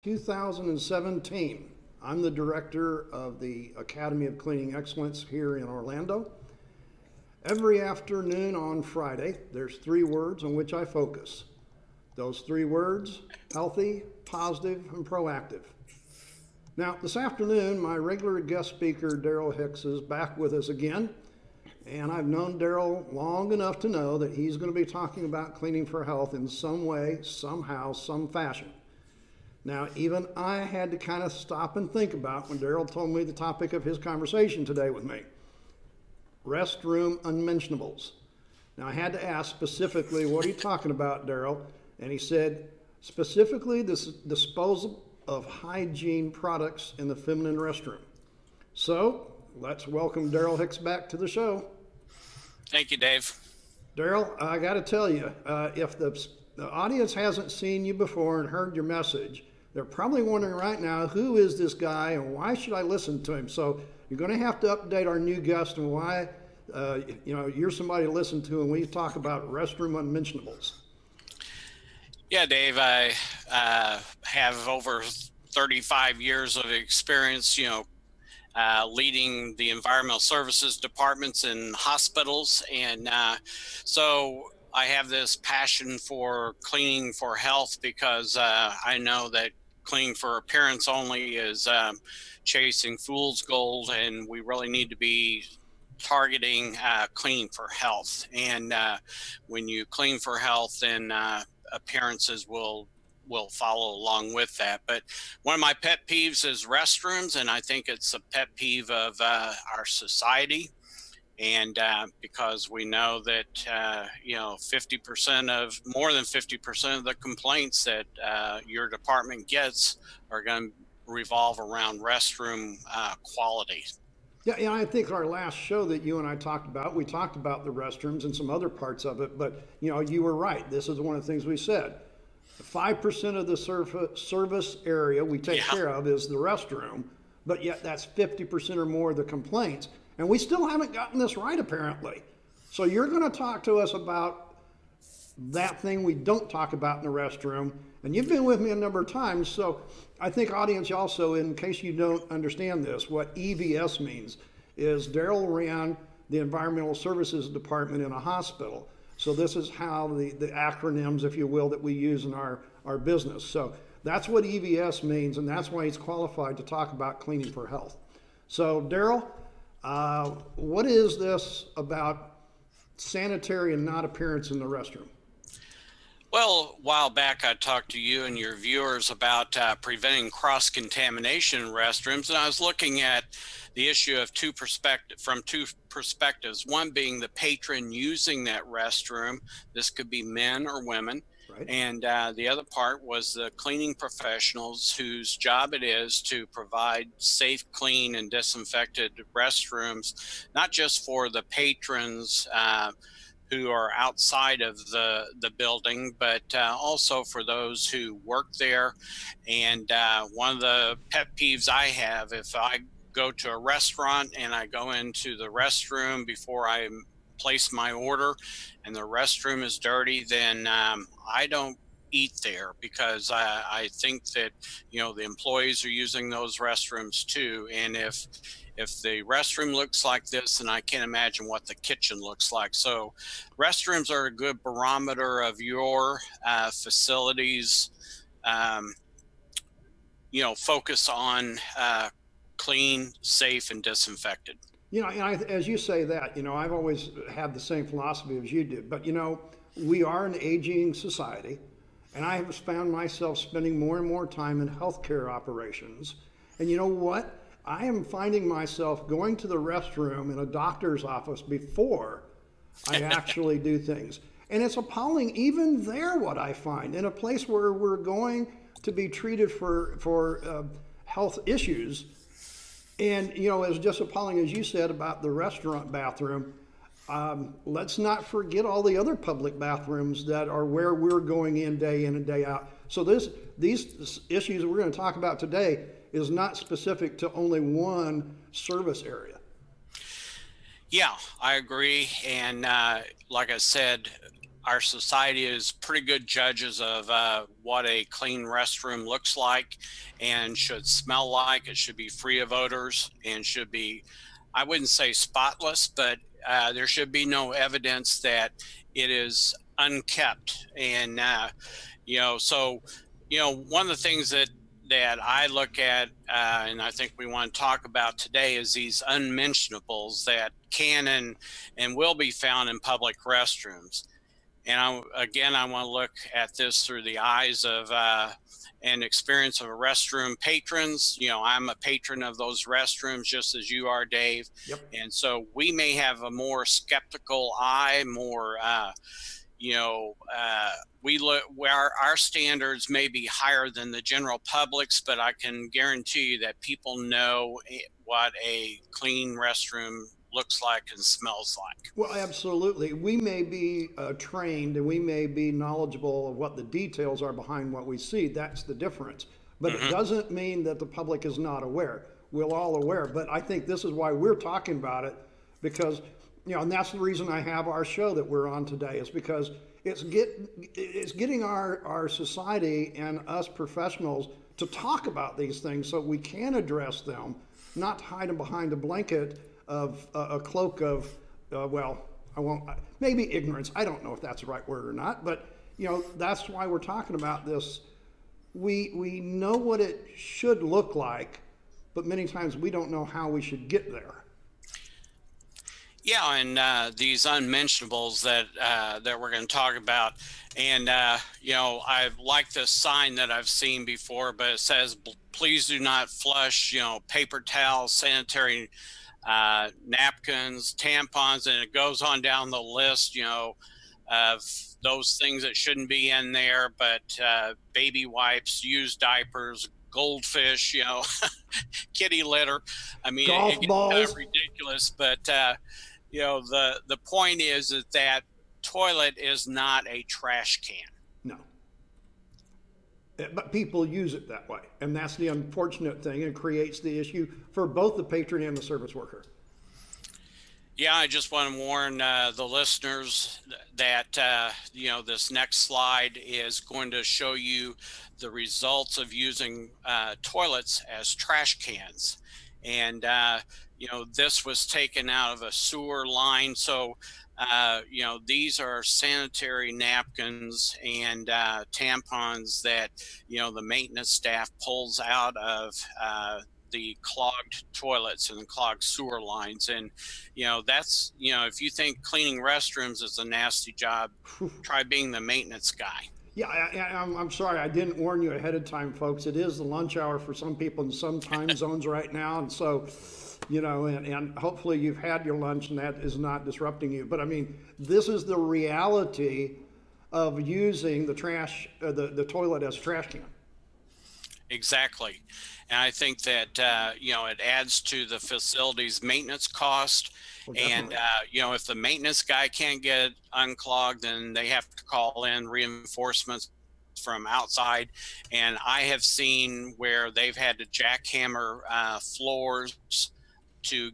2017. I'm the director of the Academy of Cleaning Excellence here in Orlando. Every afternoon on Friday, there's 3 words on which I focus. Those 3 words: healthy, positive, and proactive. Now, this afternoon, my regular guest speaker, Darrel Hicks, is back with us again. And I've known Darrel long enough to know that he's going to be talking about cleaning for health in some way, somehow, some fashion. Now, even I had to kind of stop and think about when Darrel told me the topic of his conversation today with me: restroom unmentionables. Now, I had to ask specifically, what are you talking about, Darrel? And he said, specifically, this disposal of hygiene products in the feminine restroom. So, let's welcome Darrel Hicks back to the show. Thank you, Dave. Darrel, I got to tell you, if the audience hasn't seen you before and heard your message, they're probably wondering right now, who is this guy and why should I listen to him? So you're going to have to update our new guest and why you're somebody to listen to when we talk about restroom unmentionables. Yeah, Dave, I have over 35 years of experience, leading the environmental services departments in hospitals. And so I have this passion for cleaning for health because I know that cleaning for appearance only is chasing fool's gold, and we really need to be targeting cleaning for health. And when you clean for health, then appearances will follow along with that. But one of my pet peeves is restrooms, and I think it's a pet peeve of our society. And because we know that 50% more than 50% of the complaints that your department gets are going to revolve around restroom quality. Yeah, I think our last show that you and I talked about, we talked about the restrooms and some other parts of it, but you were right. This is one of the things we said. 5% of the service area we take care of is the restroom, but yet that's 50% or more of the complaints. And we still haven't gotten this right, apparently. So you're going to talk to us about that thing we don't talk about in the restroom. And you've been with me a number of times, so I think audience also, in case you don't understand this, what EVS means is Darrel ran the Environmental Services Department in a hospital. So this is how the acronyms, if you will, that we use in our business. So that's what EVS means, and that's why he's qualified to talk about cleaning for health. So Darrel, what is this about sanitary and not appearance in the restroom? Well, a while back, I talked to you and your viewers about preventing cross-contamination in restrooms, and I was looking at the issue of from two perspectives. One being the patron using that restroom. This could be men or women. Right. And the other part was the cleaning professionals whose job it is to provide safe, clean, and disinfected restrooms, not just for the patrons who are outside of the building, but also for those who work there. And one of the pet peeves I have, if I go to a restaurant and I go into the restroom before I place my order and the restroom is dirty, then I don't eat there, because I think that the employees are using those restrooms too. And if the restroom looks like this, then I can't imagine what the kitchen looks like. So restrooms are a good barometer of your facilities focus on clean, safe, and disinfected. As you say that, I've always had the same philosophy as you did. But, we are an aging society, and I have found myself spending more and more time in healthcare operations. And you know what? I am finding myself going to the restroom in a doctor's office before I actually do things. And it's appalling, even there, what I find. In a place where we're going to be treated for health issues, and, it's just appalling, as you said, about the restaurant bathroom. Let's not forget all the other public bathrooms that are where we're going in and day out. So these issues we're going to talk about today is not specific to only one service area. Yeah, I agree. And like I said, our society is pretty good judges of what a clean restroom looks like and should smell like. It should be free of odors and should be, I wouldn't say spotless, but there should be no evidence that it is unkept. And so one of the things that I look at, and I think we want to talk about today, is these unmentionables that can and will be found in public restrooms. And I want to look at this through the eyes of and experience of a restroom patrons. I'm a patron of those restrooms just as you are, Dave. Yep. And so we may have a more skeptical eye, more we look where our standards may be higher than the general public's, but I can guarantee you that people know what a clean restroom looks like and smells like. Well, absolutely. We may be trained and we may be knowledgeable of what the details are behind what we see. That's the difference. But it doesn't mean that the public is not aware. We're all aware. But I think this is why we're talking about it, because, and that's the reason I have our show that we're on today, is because it's getting our society and us professionals to talk about these things so we can address them, not hide them behind a blanket of a cloak of, maybe ignorance. I don't know if that's the right word or not, but that's why we're talking about this. We know what it should look like, but many times we don't know how we should get there. Yeah, and these unmentionables that we're going to talk about, and I like this sign that I've seen before, but it says, "Please do not flush," paper towels, sanitary napkins, tampons, and it goes on down the list, of those things that shouldn't be in there, but baby wipes, used diapers, goldfish, kitty litter. I mean, golf it gets balls. Ridiculous, but the point is that toilet is not a trash can. No. But people use it that way, and that's the unfortunate thing, and creates the issue for both the patron and the service worker. Yeah, I just want to warn the listeners that this next slide is going to show you the results of using toilets as trash cans, and this was taken out of a sewer line. So these are sanitary napkins and tampons that the maintenance staff pulls out of the clogged toilets and clogged sewer lines. And that's if you think cleaning restrooms is a nasty job, try being the maintenance guy. Yeah, I'm sorry I didn't warn you ahead of time, folks. It is the lunch hour for some people in some time zones right now, and so and hopefully you've had your lunch and that is not disrupting you. But I mean, this is the reality of using the the toilet as a trash can. Exactly. And I think that, it adds to the facility's maintenance cost. Well, and, if the maintenance guy can't get it unclogged, then they have to call in reinforcements from outside. And I have seen where they've had to jackhammer floors to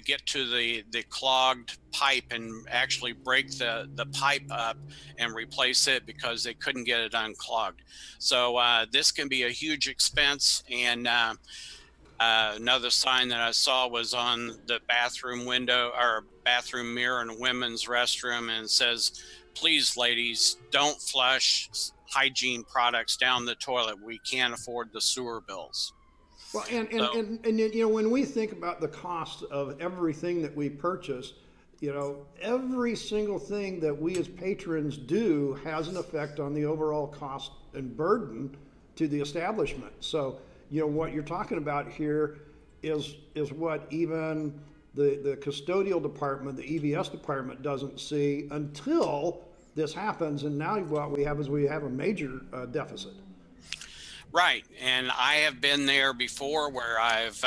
get to the clogged pipe and actually break the pipe up and replace it because they couldn't get it unclogged. So this can be a huge expense. And another sign that I saw was on the bathroom window or bathroom mirror in a women's restroom, and it says, "Please, ladies, don't flush hygiene products down the toilet. We can't afford the sewer bills." Well, and when we think about the cost of everything that we purchase, every single thing that we as patrons do has an effect on the overall cost and burden to the establishment. So, what you're talking about here is what even the custodial department, the EVS department doesn't see until this happens. And now what we have is a major deficit. Right. And I have been there before where I've,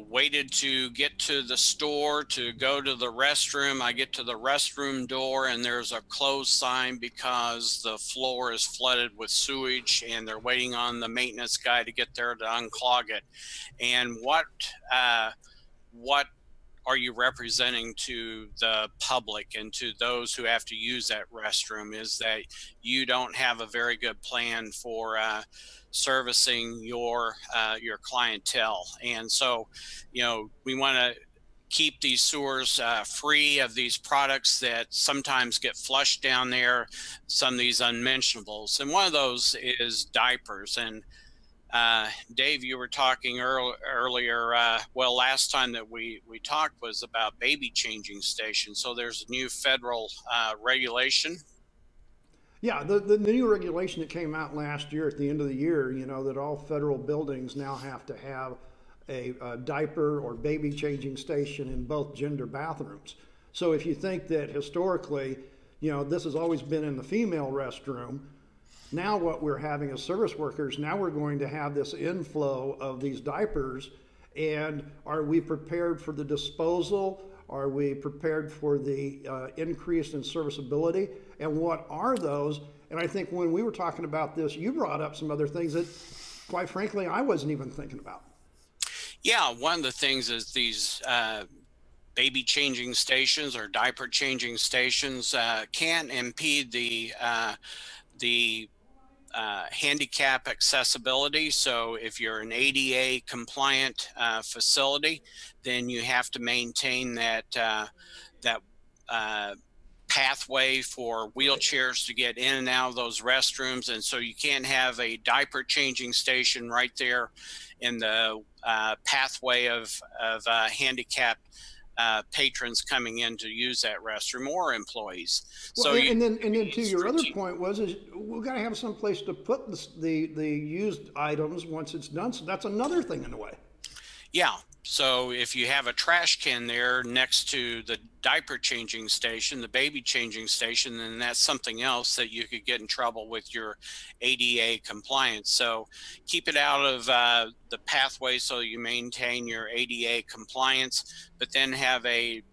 waited to get to the store to go to the restroom. I get to the restroom door and there's a closed sign because the floor is flooded with sewage and they're waiting on the maintenance guy to get there to unclog it. And what are you representing to the public and to those who have to use that restroom, is that you don't have a very good plan for servicing your clientele. And so, we want to keep these sewers free of these products that sometimes get flushed down there, some of these unmentionables. And one of those is diapers. And Dave, you were talking earlier, well, last time that we talked was about baby changing stations. So there's a new federal regulation. Yeah, the new regulation that came out last year at the end of the year, that all federal buildings now have to have a diaper or baby changing station in both gender bathrooms. So if you think that historically, this has always been in the female restroom, now what we're having as service workers, now we're going to have this inflow of these diapers. And are we prepared for the disposal? Are we prepared for the increase in serviceability? And what are those? And I think when we were talking about this, you brought up some other things that, quite frankly, I wasn't even thinking about. Yeah, one of the things is these baby changing stations or diaper changing stations can impede the handicap accessibility. So if you're an ADA compliant facility, then you have to maintain that pathway for wheelchairs to get in and out of those restrooms. And so you can't have a diaper changing station right there in the pathway of handicapped patrons coming in to use that restroom or employees. Well, so and then to your other point is we've got to have some place to put the used items once it's done. So that's another thing in a way. Yeah. So if you have a trash can there next to the diaper changing station, the baby changing station, then that's something else that you could get in trouble with your ADA compliance. So keep it out of the pathway so you maintain your ADA compliance, but then have a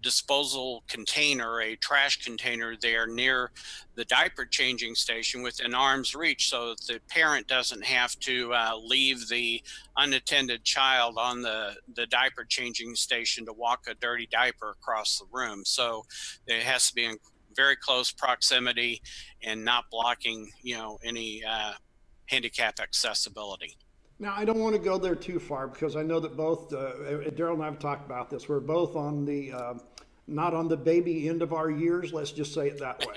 disposal container, a trash container there near the diaper changing station within arm's reach, so that the parent doesn't have to leave the unattended child on the diaper changing station to walk a dirty diaper across the room. So it has to be in very close proximity and not blocking, any handicap accessibility. Now, I don't want to go there too far because I know that both Darrel and I have talked about this. We're both on the not on the baby end of our years. Let's just say it that way.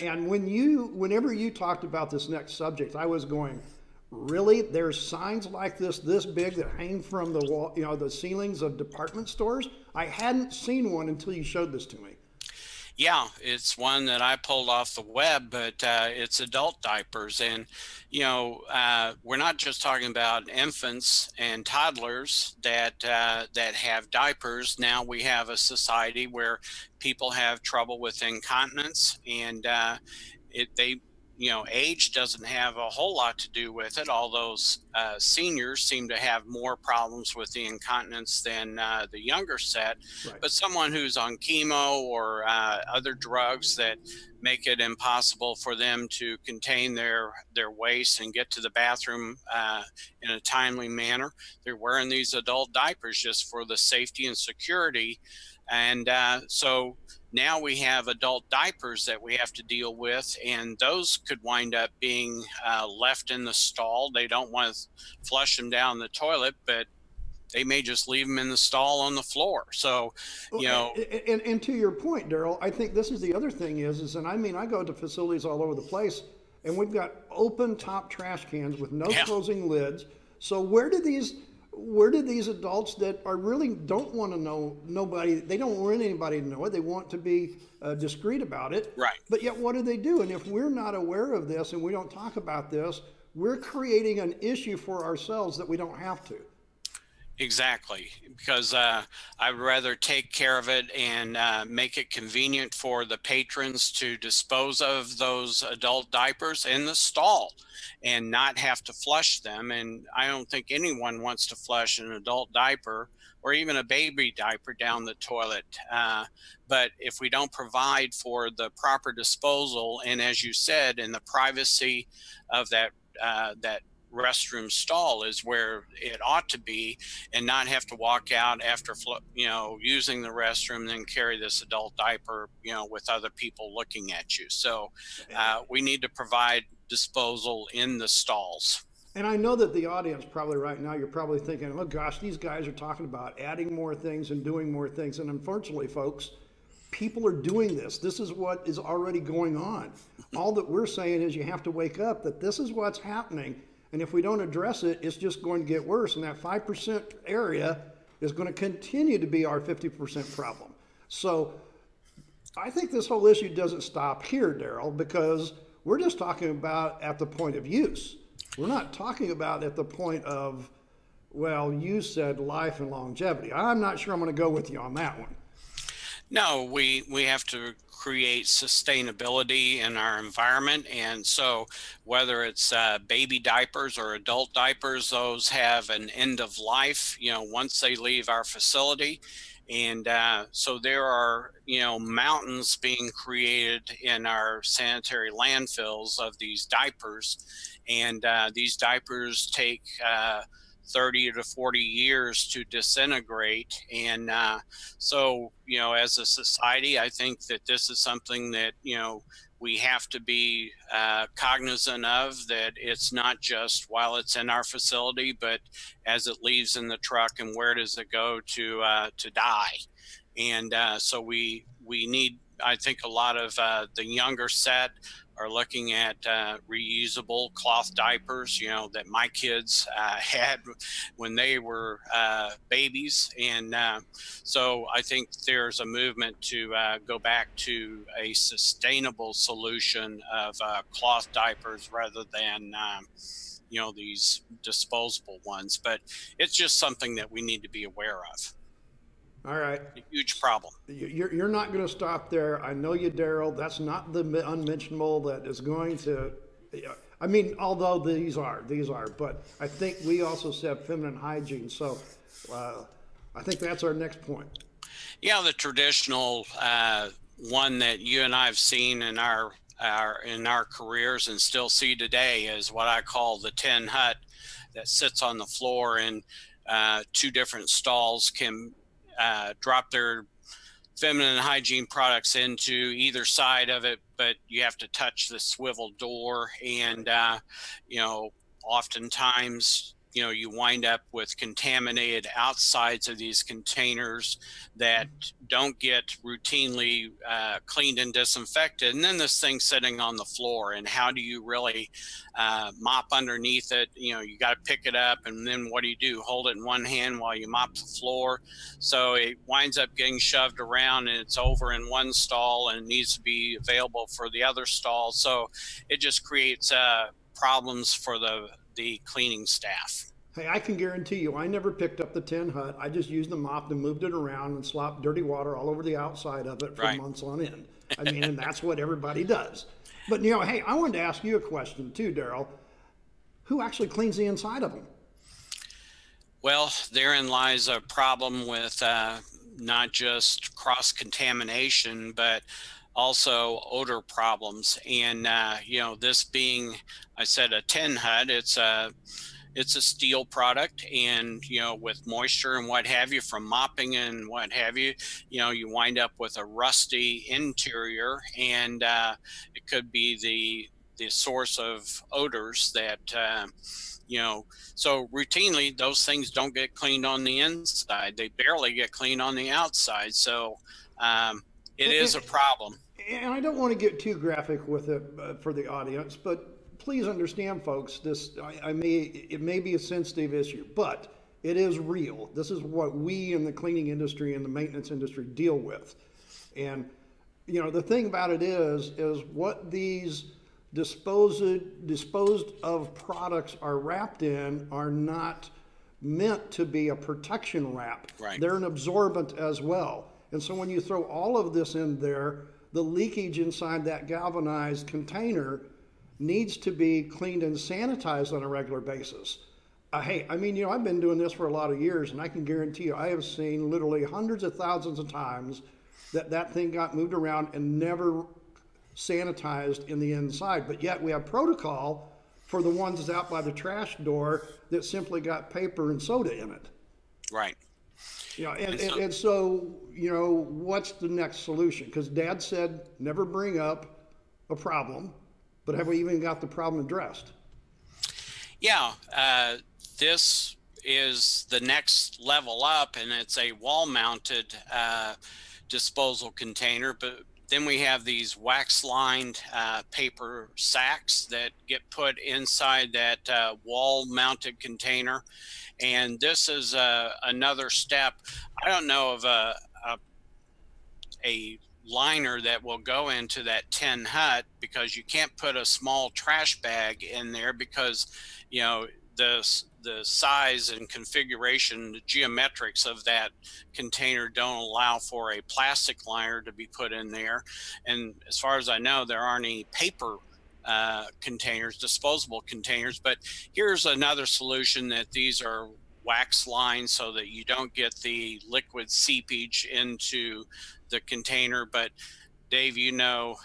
And whenever you talked about this next subject, I was going, really? There's signs like this big that hang from the wall, the ceilings of department stores? I hadn't seen one until you showed this to me. Yeah, it's one that I pulled off the web, but it's adult diapers. And, we're not just talking about infants and toddlers that have diapers. Now we have a society where people have trouble with incontinence, and age doesn't have a whole lot to do with it, although seniors seem to have more problems with the incontinence than the younger set. Right. But someone who's on chemo or other drugs that make it impossible for them to contain their waste and get to the bathroom in a timely manner, they're wearing these adult diapers just for the safety and security. And so now we have adult diapers that we have to deal with, and those could wind up being left in the stall. They don't want to flush them down the toilet, but they may just leave them in the stall on the floor. So, And to your point, Darrel, I think this is the other thing is, and I go to facilities all over the place, and we've got open top trash cans with no closing lids. So where do these adults that are really don't want to know they don't want anybody to know it. They want to be discreet about it. Right. But yet what do? And if we're not aware of this and we don't talk about this, we're creating an issue for ourselves that we don't have to. Exactly, because I'd rather take care of it and make it convenient for the patrons to dispose of those adult diapers in the stall and not have to flush them. And I don't think anyone wants to flush an adult diaper or even a baby diaper down the toilet. But if we don't provide for the proper disposal, and as you said, in the privacy of that restroom stall is where it ought to be, and not have to walk out after using the restroom and then carry this adult diaper with other people looking at you. So we need to provide disposal in the stalls. And I know that the audience probably right now, you're probably thinking, oh gosh, these guys are talking about adding more things and doing more things. And unfortunately, folks, people are doing this. This is what is already going on. All that we're saying is you have to wake up that this is what's happening. And if we don't address it, it's just going to get worse. And that 5% area is going to continue to be our 50% problem. So I think this whole issue doesn't stop here, Darrel, because we're just talking about at the point of use. We're not talking about at the point of, well, you said life and longevity. I'm not sure I'm going to go with you on that one. No, we have to create sustainability in our environment. And so whether it's baby diapers or adult diapers, those have an end of life, once they leave our facility. And so there are, mountains being created in our sanitary landfills of these diapers. And these diapers take 30 to 40 years to disintegrate. And so, as a society, I think that this is something that, we have to be cognizant of, that it's not just while it's in our facility, but as it leaves in the truck, and where does it go to die. And so we need, I think a lot of the younger set are looking at reusable cloth diapers, that my kids had when they were babies. And so I think there's a movement to go back to a sustainable solution of cloth diapers rather than these disposable ones. But it's just something that we need to be aware of. All right. A huge problem. You're not going to stop there. I know you, Darrel. That's not the unmentionable that is going to, I mean, although these are, but I think we also said feminine hygiene. So I think that's our next point. Yeah, the traditional one that you and I have seen in our careers and still see today is what I call the tin hut that sits on the floor, and two different stalls can drop their feminine hygiene products into either side of it, but you have to touch the swivel door. And oftentimes you wind up with contaminated outsides of these containers that don't get routinely cleaned and disinfected. And then this thing sitting on the floor, and how do you really mop underneath it? You got to pick it up, and then what do? Hold it in one hand while you mop the floor. So it winds up getting shoved around, and it's over in one stall and it needs to be available for the other stall. So it just creates problems for the cleaning staff. Hey, I can guarantee you, I never picked up the tin hut. I just used the mop and moved it around and slopped dirty water all over the outside of it for months on end. I mean, and that's what everybody does. But hey, I wanted to ask you a question too, Darrel. Who actually cleans the inside of them? Well, therein lies a problem with not just cross-contamination, but also odor problems. And this being, I said, a tin hut, it's a steel product, and with moisture and what have you from mopping and what have you, you wind up with a rusty interior, and it could be the source of odors that so routinely those things don't get cleaned on the inside. They barely get cleaned on the outside. So it is a problem. And I don't want to get too graphic with it for the audience, but please understand, folks, it may be a sensitive issue, but it is real. This is what we in the cleaning industry and the maintenance industry deal with. And, the thing about it is what these disposed of products are wrapped in are not meant to be a protection wrap. Right. They're an absorbent as well. And so when you throw all of this in there, the leakage inside that galvanized container needs to be cleaned and sanitized on a regular basis. Hey, I mean, I've been doing this for a lot of years, and I can guarantee you I have seen literally hundreds of thousands of times that thing got moved around and never sanitized in the inside. But yet we have protocol for the ones that's out by the trash door that simply got paper and soda in it. Right. You know, and so, you know, what's the next solution? Because Dad said never bring up a problem, but have we even got the problem addressed? Yeah, this is the next level up, and it's a wall-mounted disposal container. But then we have these wax-lined paper sacks that get put inside that wall-mounted container. And this is another step. I don't know of a liner that will go into that tin hut, because you can't put a small trash bag in there, because you know the size and configuration, the geometrics of that container don't allow for a plastic liner to be put in there. And as far as I know, there aren't any paper containers, disposable containers. But here's another solution, that these are wax lined so that you don't get the liquid seepage into the container. But Dave, you know,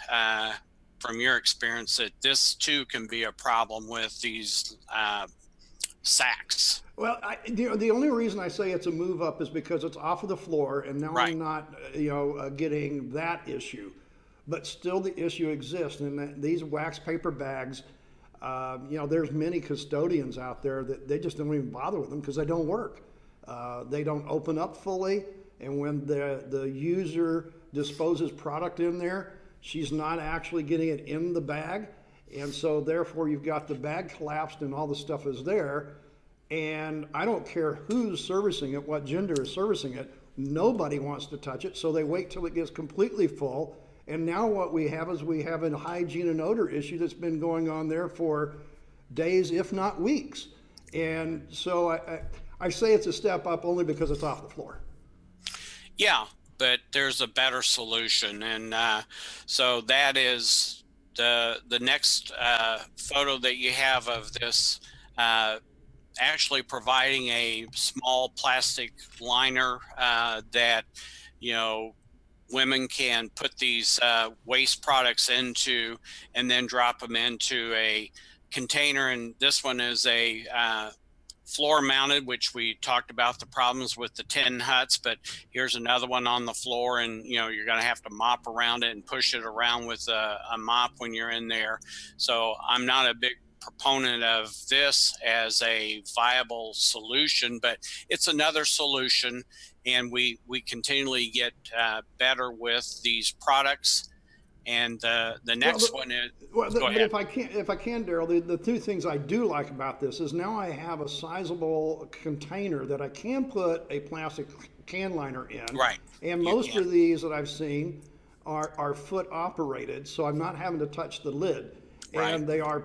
from your experience, that this too can be a problem with these sacks. Well, you know, the only reason I say it's a move up is because it's off of the floor, and now Right. I'm not, you know, getting that issue. But still, the issue exists, and these wax paper bags, you know, there's many custodians out there that they just don't even bother with them because they don't work. They don't open up fully, and when the user disposes product in there, she's not actually getting it in the bag, and so therefore you've got the bag collapsed and all the stuff is there. And I don't care who's servicing it, what gender is servicing it, nobody wants to touch it, so they wait till it gets completely full. And now what we have is we have a hygiene and odor issue that's been going on there for days, if not weeks. And so I say it's a step up only because it's off the floor. Yeah, but there's a better solution. And so that is the next photo that you have of this, actually providing a small plastic liner that, you know, women can put these waste products into, and then drop them into a container. And this one is a floor mounted, which we talked about the problems with the tin huts, but here's another one on the floor, and you know, you're going to have to mop around it and push it around with a mop when you're in there. So I'm not a big proponent of this as a viable solution, but it's another solution, and we continually get better with these products. And the next one is, go ahead. If I can, Darrell, the two things I do like about this is now I have a sizable container that I can put a plastic can liner in. Right. And most of these that I've seen are foot operated, so I'm not having to touch the lid. Right. And they are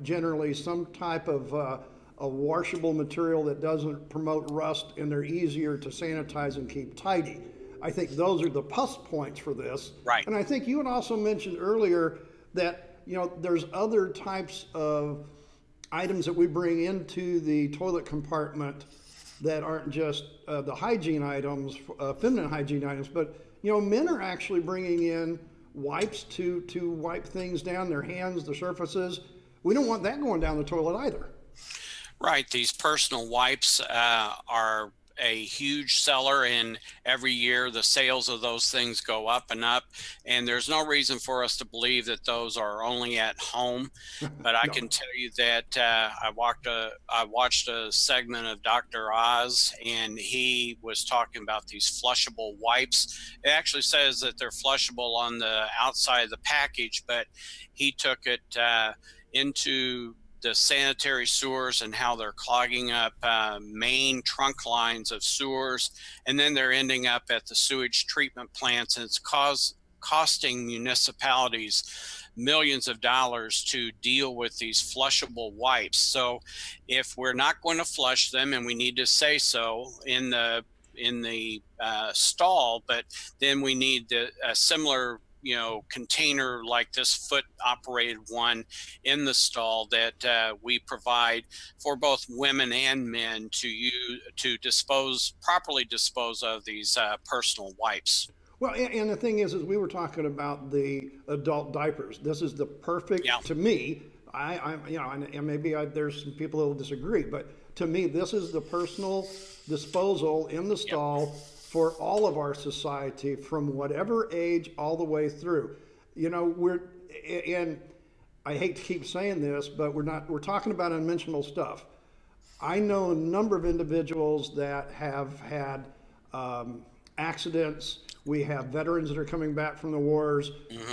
generally some type of a washable material that doesn't promote rust, and they're easier to sanitize and keep tidy. I think those are the plus points for this. Right. And I think you had also mentioned earlier that, you know, there's other types of items that we bring into the toilet compartment that aren't just the hygiene items, feminine hygiene items, but, you know, men are actually bringing in wipes to wipe things down, their hands, the surfaces. We don't want that going down the toilet either. Right. These personal wipes are a huge seller, and every year the sales of those things go up and up, and there's no reason for us to believe that those are only at home. But I can tell you that I watched a segment of Dr. Oz, and he was talking about these flushable wipes. It actually says that they're flushable on the outside of the package, but he took it into the sanitary sewers and how they're clogging up main trunk lines of sewers, and then they're ending up at the sewage treatment plants, and it's costing municipalities millions of dollars to deal with these flushable wipes. So if we're not going to flush them, and we need to say so in the stall, but then we need a similar, you know, container like this foot operated one in the stall that we provide for both women and men to use to properly dispose of these personal wipes. Well, and the thing is we were talking about the adult diapers. This is the perfect, Yeah. to me, you know, and maybe there's some people that will disagree, but to me, this is the personal disposal in the stall for all of our society from whatever age all the way through. You know, and I hate to keep saying this, but we're talking about unmentionable stuff. I know a number of individuals that have had accidents. We have veterans that are coming back from the wars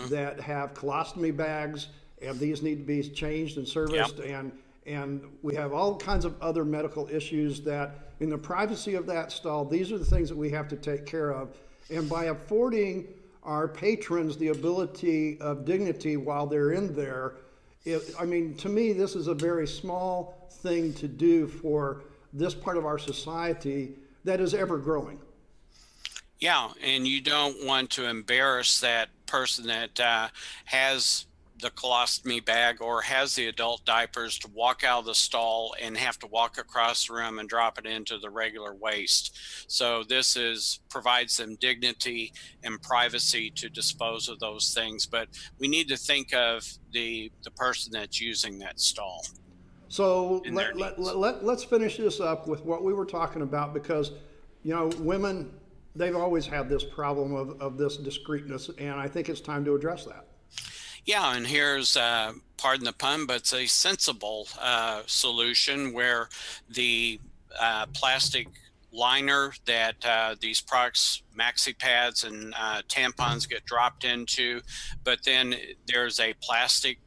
that have colostomy bags, and these need to be changed and serviced. And we have all kinds of other medical issues that, in the privacy of that stall, these are the things that we have to take care of. And by affording our patrons the ability of dignity while they're in there, I mean, to me, this is a very small thing to do for this part of our society that is ever growing. Yeah, and you don't want to embarrass that person that has the colostomy bag or has the adult diapers to walk out of the stall and have to walk across the room and drop it into the regular waste. So this provides them dignity and privacy to dispose of those things. But we need to think of the person that's using that stall. So let's finish this up with what we were talking about, because, you know, women, they've always had this problem of this discreetness, and I think it's time to address that. Yeah, and here's, pardon the pun, but it's a sensible solution where the plastic liner that these products, maxi pads and tampons get dropped into, but then there's a plastic,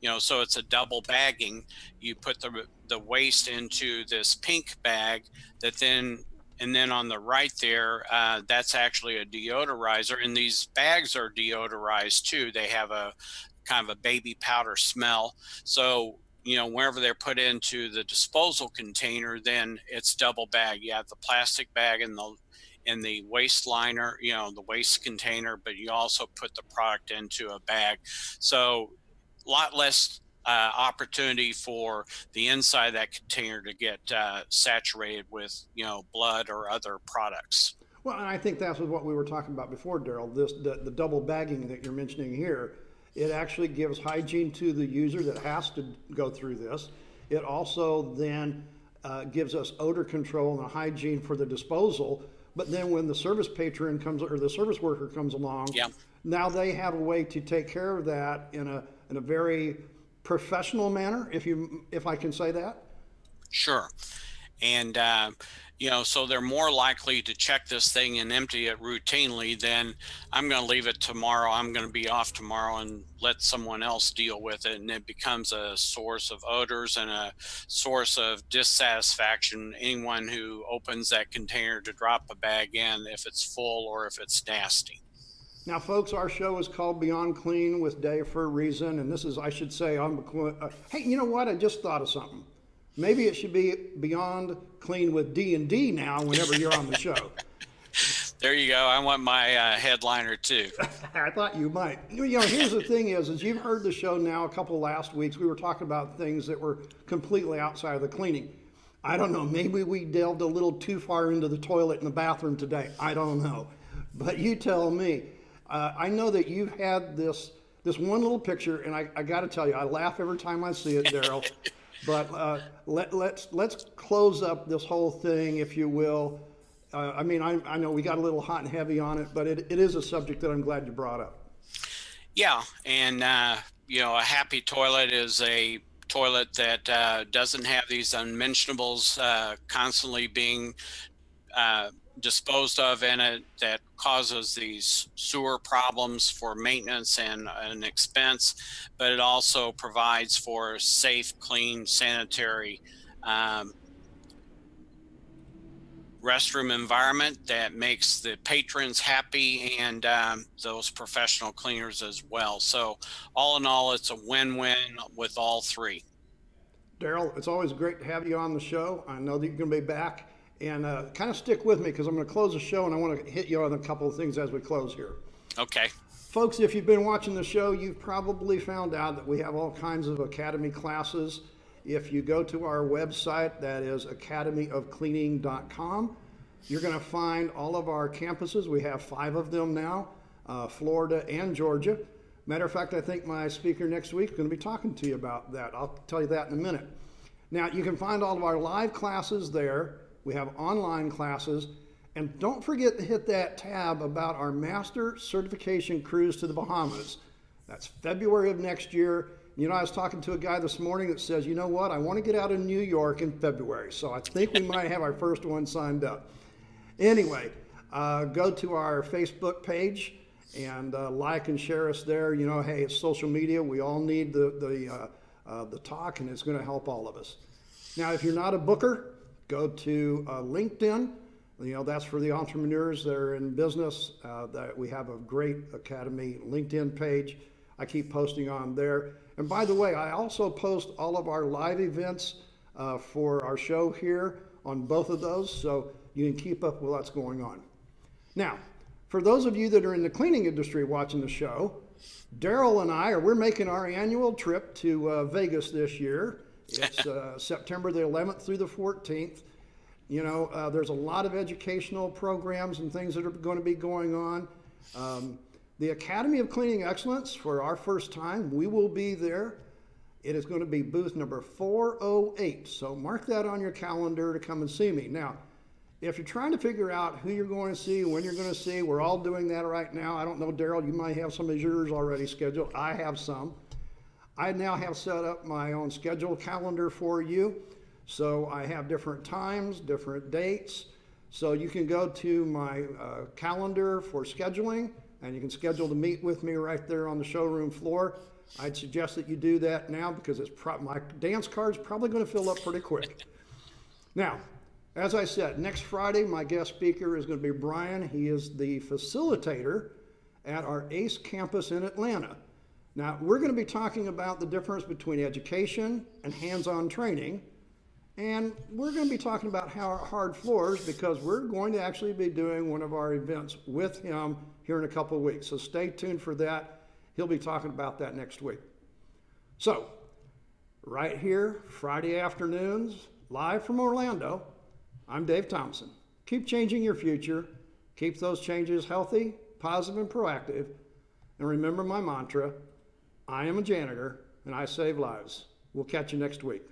you know, so it's a double bagging. You put the waste into this pink bag that then, and then on the right there, that's actually a deodorizer, and these bags are deodorized too. They have a kind of a baby powder smell. So, you know, whenever they're put into the disposal container, then it's double bag. You have the plastic bag and the waste liner, you know, the waste container, but you also put the product into a bag. So a lot less opportunity for the inside of that container to get saturated with, you know, blood or other products. Well, and I think that's what we were talking about before, Darrell. The double bagging that you're mentioning here, it actually gives hygiene to the user that has to go through this. It also then gives us odor control and hygiene for the disposal. But then when the service patron comes, or the service worker comes along, now they have a way to take care of that in a very professional manner, if I can say that. Sure. And you know, so they're more likely to check this thing and empty it routinely than I'm going to leave it tomorrow, I'm going to be off tomorrow, and let someone else deal with it. And it becomes a source of odors and a source of dissatisfaction. Anyone who opens that container to drop a bag in, if it's full or if it's nasty. Now, folks, our show is called Beyond Clean with Dave for a reason, and this is, I should say, hey, you know what? I just thought of something. Maybe it should be Beyond Clean with D&D now whenever you're on the show. There you go. I want my headliner too. I thought you might. You know, here's the thing is you've heard the show now a couple last weeks. We were talking about things that were completely outside of the cleaning. I don't know. Maybe we delved a little too far into the toilet and the bathroom today. I don't know. But you tell me. I know that you've had this one little picture, and I got to tell you, I laugh every time I see it, Darrell. But let's close up this whole thing, if you will. I mean, I know we got a little hot and heavy on it, but it is a subject that I'm glad you brought up. Yeah, and you know, a happy toilet is a toilet that doesn't have these unmentionables constantly being disposed of in it, that causes these sewer problems for maintenance and an expense, but it also provides for safe, clean, sanitary restroom environment that makes the patrons happy and those professional cleaners as well. So all in all, it's a win-win with all three. Darrell, it's always great to have you on the show. I know that you're going to be back. And kind of stick with me, because I'm going to close the show and I want to hit you on a couple of things as we close here. Okay. Folks, if you've been watching the show, you've probably found out that we have all kinds of academy classes. If you go to our website, that is academyofcleaning.com, you're going to find all of our campuses. We have 5 of them now, Florida and Georgia. Matter of fact, I think my speaker next week is going to be talking to you about that. I'll tell you that in a minute. Now, you can find all of our live classes there. We have online classes. And don't forget to hit that tab about our master certification cruise to the Bahamas. That's February of next year. You know, I was talking to a guy this morning that says, you know what, I want to get out of New York in February. So I think we might have our first one signed up. Anyway, go to our Facebook page and like and share us there. You know, hey, it's social media. We all need the talk, and it's going to help all of us. Now, if you're not a booker, go to LinkedIn. You know, that's for the entrepreneurs that are in business. That we have a great Academy LinkedIn page. I keep posting on there. And by the way, I also post all of our live events for our show here on both of those, so you can keep up with what's going on. Now, for those of you that are in the cleaning industry watching the show, Darrel and we're making our annual trip to Vegas this year. It's September the 11th through the 14th. You know, there's a lot of educational programs and things that are going to be going on. The Academy of Cleaning Excellence, for our first time, we will be there. It is going to be booth number 408. So mark that on your calendar to come and see me. Now, if you're trying to figure out who you're going to see, when you're going to see, we're all doing that right now. I don't know, Darrel, you might have some of yours already scheduled. I have some. I now have set up my own schedule calendar for you. So I have different times, different dates. So you can go to my calendar for scheduling, and you can schedule to meet with me right there on the showroom floor. I'd suggest that you do that now because my dance card's probably going to fill up pretty quick. Now, as I said, next Friday, my guest speaker is going to be Brian. He is the facilitator at our ACE campus in Atlanta. Now, we're going to be talking about the difference between education and hands-on training. And we're going to be talking about hard floors because we're going to actually be doing one of our events with him here in a couple of weeks. So stay tuned for that. He'll be talking about that next week. So, right here, Friday afternoons, live from Orlando, I'm Dave Thompson. Keep changing your future. Keep those changes healthy, positive, and proactive. And remember my mantra, I am a janitor and I save lives. We'll catch you next week.